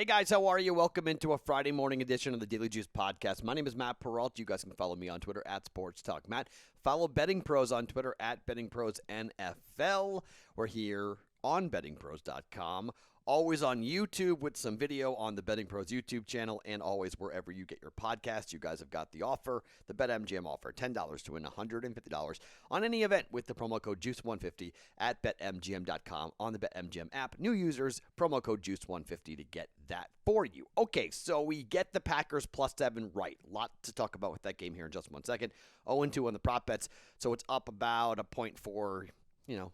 Hey guys, how are you? Welcome into a Friday morning edition of the Daily Juice Podcast. My name is Matt Perrault. You guys can follow me on Twitter at Sports Talk Matt. Follow BettingPros on Twitter at BettingPros NFL. We're here on BettingPros.com. Always on YouTube with some video on the Betting Pros YouTube channel, and always wherever you get your podcasts. You guys have got the offer, the BetMGM offer, $10 to win $150 on any event with the promo code JUICE150 at BetMGM.com on the BetMGM app. New users, promo code JUICE150 to get that for you. Okay, so we get the Packers +7 right. Lot to talk about with that game here in just 1 second. 0-2 on the prop bets, so it's up about 0.4.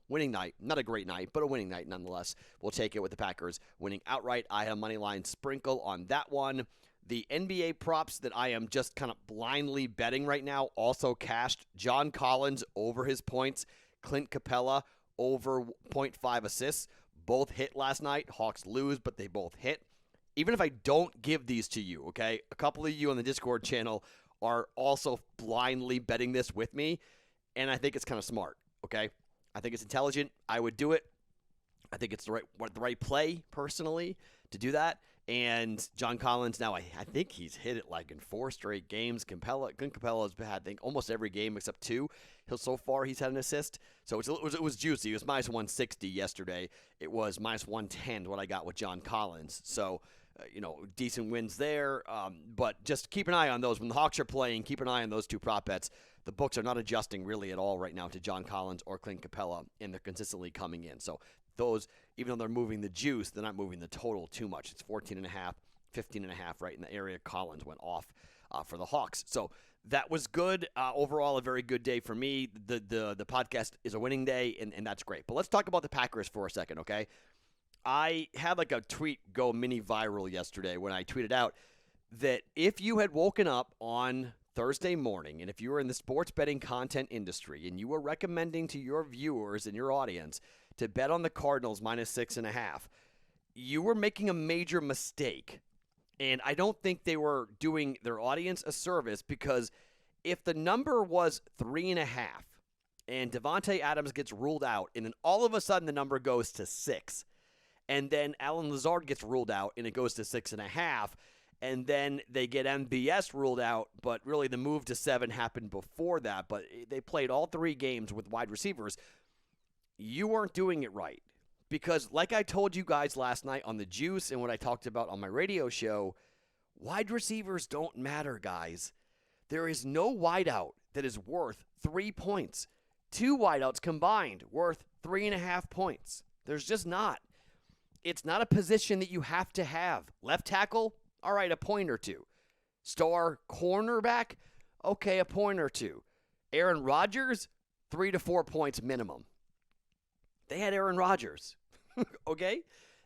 Winning night. Not a great night, but a winning night nonetheless. We'll take it with the Packers winning outright. I have a money line sprinkle on that one. The NBA props that I am just kind of blindly betting right now also cashed. John Collins over his points. Clint Capella over 0.5 assists. Both hit last night. Hawks lose, but they both hit. Even if I don't give these to you, okay, a couple of you on the Discord channel are also blindly betting this with me, and I think it's kind of smart, okay? I think it's intelligent. I would do it. I think it's the right play, personally, to do that. And John Collins, now I think he's hit it like in 4 straight games. Clint Capella's had, I think, almost every game except 2. So far, he's had an assist. So it was juicy. It was minus 160 yesterday. It was minus 110 what I got with John Collins. So, decent wins there. But just keep an eye on those. When the Hawks are playing, keep an eye on those 2 prop bets. The books are not adjusting really at all right now to John Collins or Clint Capella, and they're consistently coming in. So those, even though they're moving the juice, they're not moving the total too much. It's 14.5, 15.5 right in the area. Collins went off for the Hawks. So that was good. Overall, a very good day for me. The podcast is a winning day, and that's great. But let's talk about the Packers for a second, okay? I had like a tweet go mini viral yesterday when I tweeted out that if you had woken up on Thursday morning, and if you were in the sports betting content industry and you were recommending to your viewers and your audience to bet on the Cardinals minus 6.5, you were making a major mistake. And I don't think they were doing their audience a service, because if the number was 3.5 and Devontae Adams gets ruled out, and then all of a sudden the number goes to 6, and then Allen Lazard gets ruled out and it goes to 6.5, and then they get MBS ruled out, but really the move to 7 happened before that. But they played all 3 games with wide receivers. You weren't doing it right. Because like I told you guys last night on the Juice and what I talked about on my radio show, wide receivers don't matter, guys. There is no wideout that is worth 3 points. 2 wideouts combined worth 3.5 points. There's just not. It's not a position that you have to have. Left tackle? All right, a point or 2. Star cornerback? Okay, a point or 2. Aaron Rodgers? 3 to 4 points minimum. They had Aaron Rodgers. Okay?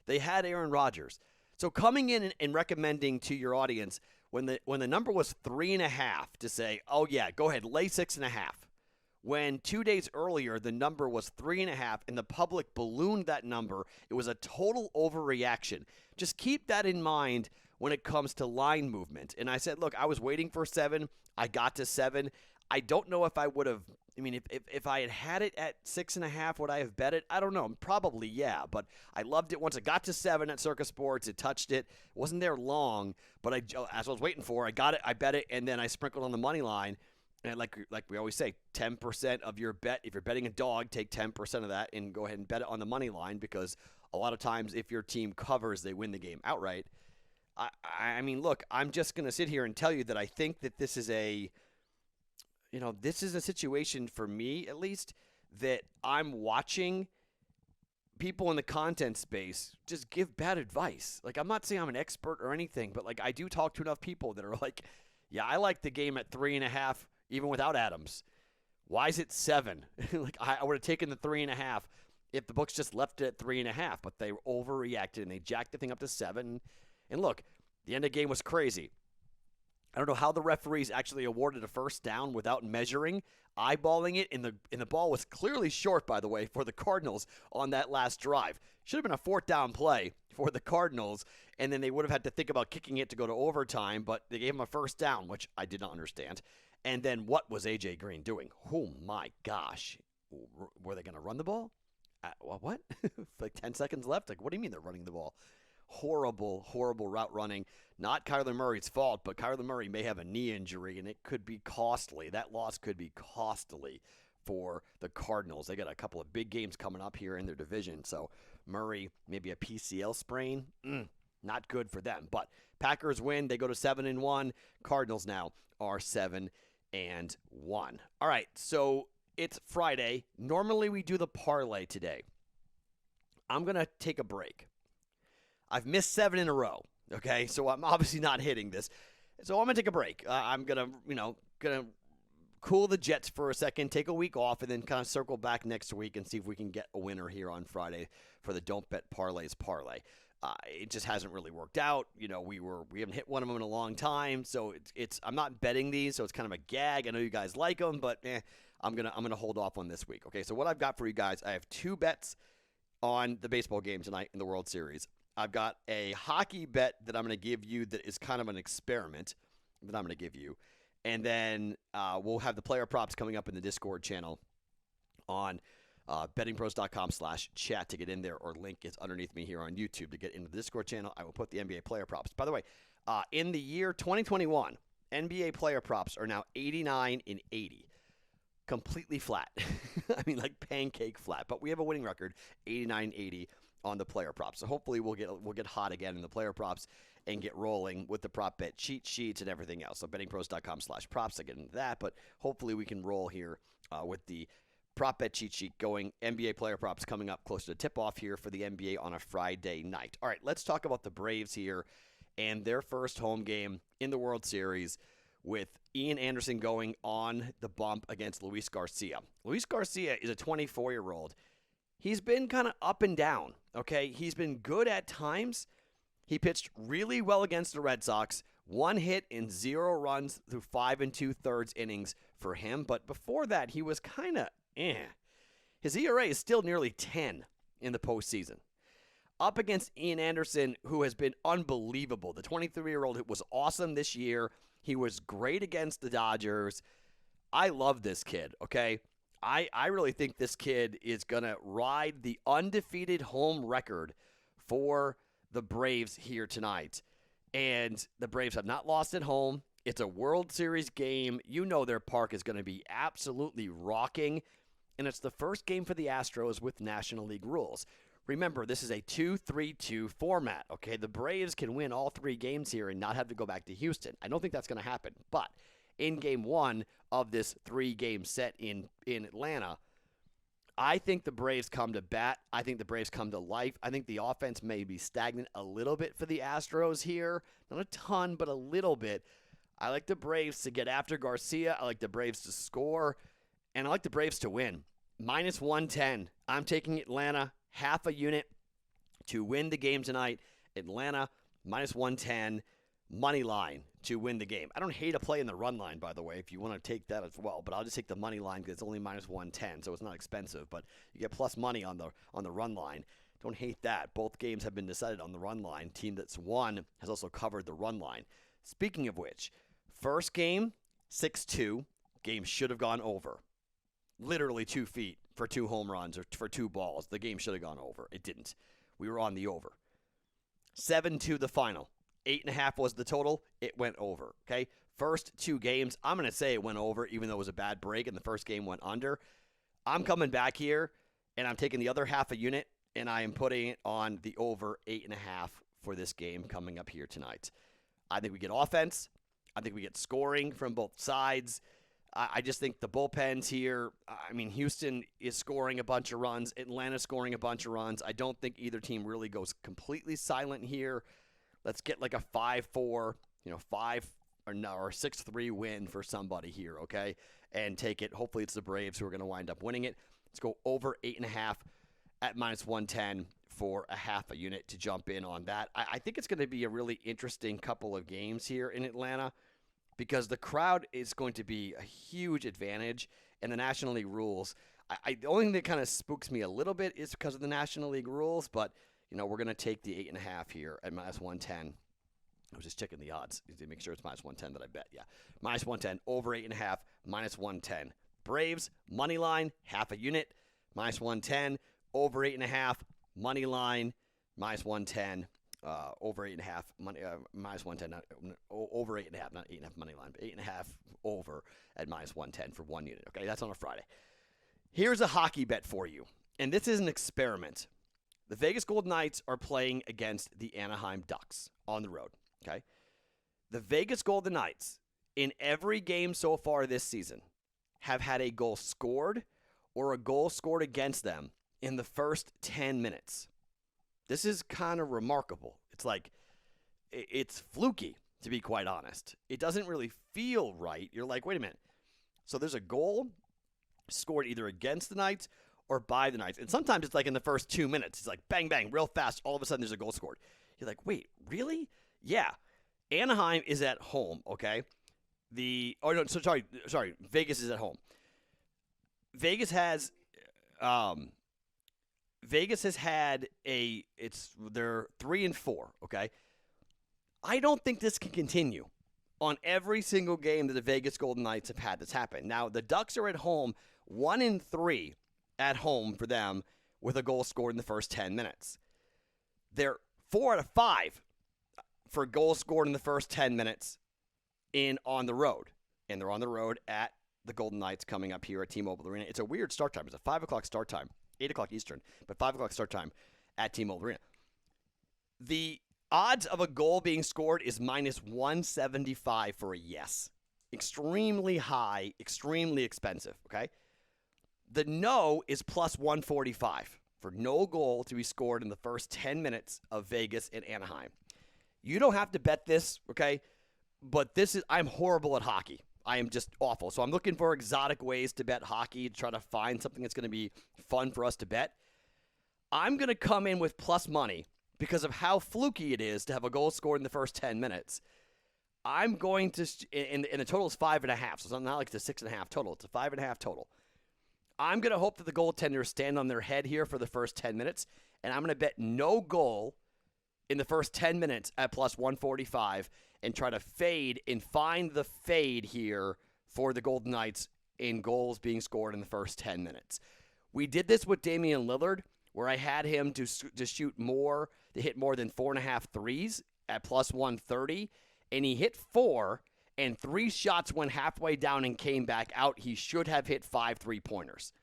They had Aaron Rodgers. So coming in and recommending to your audience when the number was 3.5 to say, oh yeah, go ahead, lay 6.5. When 2 days earlier the number was 3.5 and the public ballooned that number, it was a total overreaction. Just keep that in mind when it comes to line movement. And I said, look, I was waiting for 7. I got to 7. I don't know if I would have, if I had it at 6.5, would I have bet it? I don't know. Probably, yeah. But I loved it once it got to 7 at Circa Sports. It touched it. It wasn't there long, but as I was waiting for, I got it, I bet it, and then I sprinkled on the money line. And like we always say, 10% of your bet, if you're betting a dog, take 10% of that and go ahead and bet it on the money line, because a lot of times if your team covers, they win the game outright. Look, I'm just going to sit here and tell you that I think that this is a situation for me, at least, that I'm watching people in the content space just give bad advice. Like, I'm not saying I'm an expert or anything, but like I do talk to enough people that are like, yeah, I like the game at 3.5 even without Adams. Why is it 7? Like, I would have taken the 3.5 if the books just left it at 3.5, but they overreacted and they jacked the thing up to 7. And look, the end of the game was crazy. I don't know how the referees actually awarded a first down without measuring, eyeballing it, and the ball was clearly short, by the way, for the Cardinals on that last drive. Should have been a 4th down play for the Cardinals, and then they would have had to think about kicking it to go to overtime, but they gave him a first down, which I did not understand. And then what was A.J. Green doing? Oh, my gosh. Were they going to run the ball? What? Like 10 seconds left? Like, what do you mean they're running the ball? horrible route running. Not Kyler Murray's fault, but Kyler Murray may have a knee injury, and it could be costly. That loss could be costly for the Cardinals. They got a couple of big games coming up here in their division, so Murray, maybe a PCL sprain, not good for them. But Packers win. They go to 7-1. Cardinals now are 7-1. All right, so it's Friday. Normally we do the parlay today. I'm going to take a break. I've missed 7 in a row, okay? So I'm obviously not hitting this. So I'm going to take a break. I'm going to cool the jets for a second, take a week off, and then kind of circle back next week and see if we can get a winner here on Friday for the Don't Bet Parlays parlay. It just hasn't really worked out. We haven't hit one of them in a long time, so it's I'm not betting these, so it's kind of a gag. I know you guys like them, but I'm gonna hold off on this week. Okay, so what I've got for you guys, I have 2 bets on the baseball game tonight in the World Series. I've got a hockey bet that I'm going to give you that is kind of an experiment that I'm going to give you. And then we'll have the player props coming up in the Discord channel on bettingpros.com/chat to get in there, or link is underneath me here on YouTube to get into the Discord channel. I will put the NBA player props. By the way, in the year 2021, NBA player props are now 89 and 80. Completely flat. I mean, like pancake flat. But we have a winning record, 89-80 on the player props. So hopefully we'll get hot again in the player props and get rolling with the prop bet cheat sheets and everything else. So bettingpros.com/props to get into that. But hopefully we can roll here with the prop bet cheat sheet going. NBA player props coming up close to tip-off here for the NBA on a Friday night. All right, let's talk about the Braves here and their first home game in the World Series with Ian Anderson going on the bump against Luis Garcia. Luis Garcia is a 24-year-old. He's been kind of up and down, okay? He's been good at times. He pitched really well against the Red Sox. 1 hit in 0 runs through 5 2/3 innings for him. But before that, he was kind of His ERA is still nearly 10 in the postseason. Up against Ian Anderson, who has been unbelievable. The 23-year-old was awesome this year. He was great against the Dodgers. I love this kid, okay? I really think this kid is going to ride the undefeated home record for the Braves here tonight. And the Braves have not lost at home. It's a World Series game. You know their park is going to be absolutely rocking. And it's the first game for the Astros with National League rules. Remember, this is a 2-3-2 format, okay? The Braves can win all 3 games here and not have to go back to Houston. I don't think that's going to happen. But in game 1 of this 3-game set in Atlanta, I think the Braves come to bat. I think the Braves come to life. I think the offense may be stagnant a little bit for the Astros here. Not a ton, but a little bit. I like the Braves to get after Garcia. I like the Braves to score. And I like the Braves to win. -110. I'm taking Atlanta, half a unit to win the game tonight. Atlanta, -110. Money line to win the game. I don't hate a play in the run line, by the way, if you want to take that as well. But I'll just take the money line because it's only -110, so it's not expensive. But you get plus money on the run line. Don't hate that. Both games have been decided on the run line. Team that's won has also covered the run line. Speaking of which, first game, 6-2. Game should have gone over. Literally 2 feet for 2 home runs or for 2 balls. The game should have gone over. It didn't. We were on the over. 7-2 the final. 8.5 was the total. It went over, okay? First 2 games, I'm going to say it went over, even though it was a bad break and the first game went under. I'm coming back here, and I'm taking the other half a unit, and I am putting it on the over 8.5 for this game coming up here tonight. I think we get offense. I think we get scoring from both sides. I just think the bullpens here, I mean, Houston is scoring a bunch of runs. Atlanta's scoring a bunch of runs. I don't think either team really goes completely silent here. Let's get like a 5-4, 5 or 6-3 win for somebody here, okay? And take it. Hopefully it's the Braves who are going to wind up winning it. Let's go over 8.5 at -110 for a half a unit to jump in on that. I think it's going to be a really interesting couple of games here in Atlanta because the crowd is going to be a huge advantage, and the National League rules. The only thing that kind of spooks me a little bit is because of the National League rules, but we're going to take the 8.5 here at -110. I was just checking the odds to make sure it's -110 that I bet. Yeah, -110, over 8.5, -110. Braves, money line, half a unit, -110, over 8.5, money line, -110 over 8.5 money, minus 110, over 8.5, not 8.5 money line, but 8.5 over at minus 110 for 1 unit. Okay, that's on a Friday. Here's a hockey bet for you, and this is an experiment. The Vegas Golden Knights are playing against the Anaheim Ducks on the road. Okay, the Vegas Golden Knights in every game so far this season have had a goal scored or a goal scored against them in the first 10 minutes. This is kind of remarkable. It's fluky, to be quite honest. It doesn't really feel right. You're like, wait a minute. So there's a goal scored either against the Knights or by the Knights. And sometimes it's like in the first 2 minutes. It's like bang, bang, real fast. All of a sudden there's a goal scored. You're like, wait, really? Yeah. Anaheim is at home, okay? Sorry. Vegas is at home. Vegas has had they're 3-4, okay? I don't think this can continue on every single game that the Vegas Golden Knights have had this happen. Now, the Ducks are at home, 1-3 at home for them with a goal scored in the first 10 minutes. They're 4 out of 5 for goals scored in the first 10 minutes on the road. And they're on the road at the Golden Knights coming up here at T-Mobile Arena. It's a weird start time. It's a 5 o'clock start time, 8 o'clock Eastern, but 5 o'clock start time at T-Mobile Arena. The odds of a goal being scored is minus 175 for a yes. Extremely high, extremely expensive, okay? The no is plus 145 for no goal to be scored in the first 10 minutes of Vegas and Anaheim. You don't have to bet this, okay? But I'm horrible at hockey. I am just awful. So I'm looking for exotic ways to bet hockey, to try to find something that's going to be fun for us to bet. I'm going to come in with plus money because of how fluky it is to have a goal scored in the first 10 minutes. I'm going to, and the total is 5.5, so it's not like it's a 6.5 total. It's a 5.5 total. I'm going to hope that the goaltenders stand on their head here for the first 10 minutes, and I'm going to bet no goal in the first 10 minutes at plus 145 and try to fade and find the fade here for the Golden Knights in goals being scored in the first 10 minutes. We did this with Damian Lillard, where I had him to hit more than 4.5 threes at plus 130, and he hit 4, and 3 shots went halfway down and came back out. He should have hit 5 3-pointers.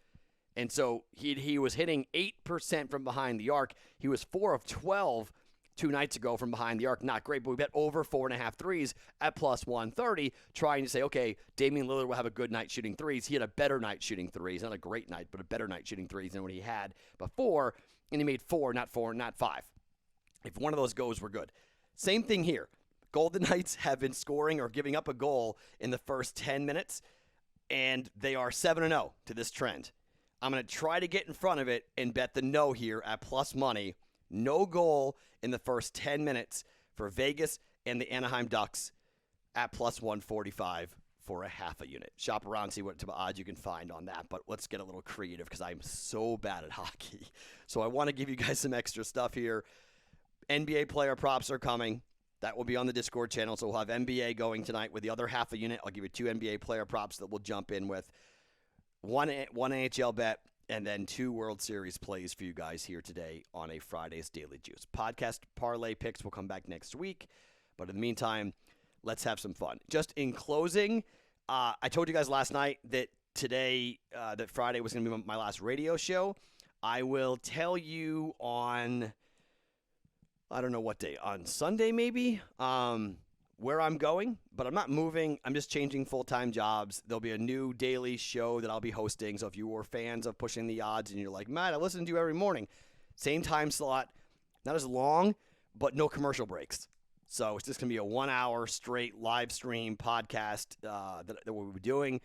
And so he was hitting 8% from behind the arc. He was 4 of 12 2 nights ago from behind the arc. Not great, but we bet over 4.5 threes at plus 130, trying to say, okay, Damian Lillard will have a good night shooting threes. He had a better night shooting threes. Not a great night, but a better night shooting threes than what he had before, and he made 4, not 5. If one of those goes, we're good. Same thing here. Golden Knights have been scoring or giving up a goal in the first 10 minutes, and they are 7-0 to this trend. I'm going to try to get in front of it and bet the no here at plus money. No goal in the first 10 minutes for Vegas and the Anaheim Ducks at plus 145 for a half a unit. Shop around, see what odds you can find on that, but let's get a little creative because I'm so bad at hockey. So I want to give you guys some extra stuff here. NBA player props are coming. That will be on the Discord channel, so we'll have NBA going tonight with the other half a unit. I'll give you 2 NBA player props that we'll jump in with. One NHL bet, and then 2 World Series plays for you guys here today on a Friday's Daily Juice. Podcast parlay picks will come back next week. But in the meantime, let's have some fun. Just in closing, I told you guys last night that today, that Friday was going to be my last radio show. I will tell you on, I don't know what day, on Sunday maybe, where I'm going, but I'm not moving. I'm just changing full-time jobs. There'll be a new daily show that I'll be hosting. So if you were fans of Pushing the Odds and you're like, Matt, I listen to you every morning, same time slot, not as long, but no commercial breaks. So it's just going to be a 1-hour straight live stream podcast that we'll be doing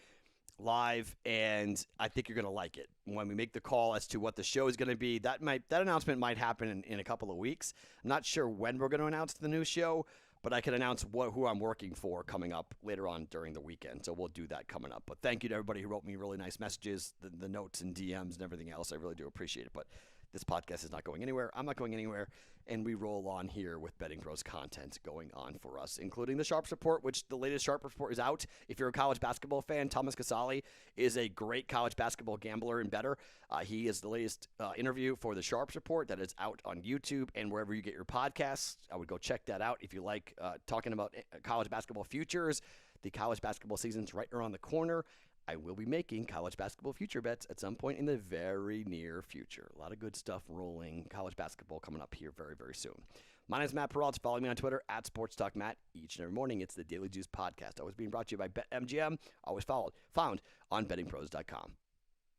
live, and I think you're going to like it. When we make the call as to what the show is going to be, that announcement might happen in a couple of weeks. I'm not sure when we're going to announce the new show, but I can announce who I'm working for coming up later on during the weekend. So we'll do that coming up. But thank you to everybody who wrote me really nice messages, the notes and DMs and everything else. I really do appreciate it. But This podcast is not going anywhere. I'm not going anywhere. And we roll on here with Betting Pros content going on for us, including the Sharps Report, which the latest Sharp Report is out. If you're a college basketball fan, Thomas Casale is a great college basketball gambler and bettor. He is the latest interview for the Sharps Report that is out on YouTube and wherever you get your podcasts. I would go check that out if you like talking about college basketball futures. The college basketball season's right around the corner. I will be making college basketball future bets at some point in the very near future. A lot of good stuff rolling. College basketball coming up here very, very soon. My name is Matt Perrault. Follow me on Twitter at SportsTalkMatt. Each and every morning, it's the Daily Juice Podcast. Always being brought to you by BetMGM. Always found on BettingPros.com.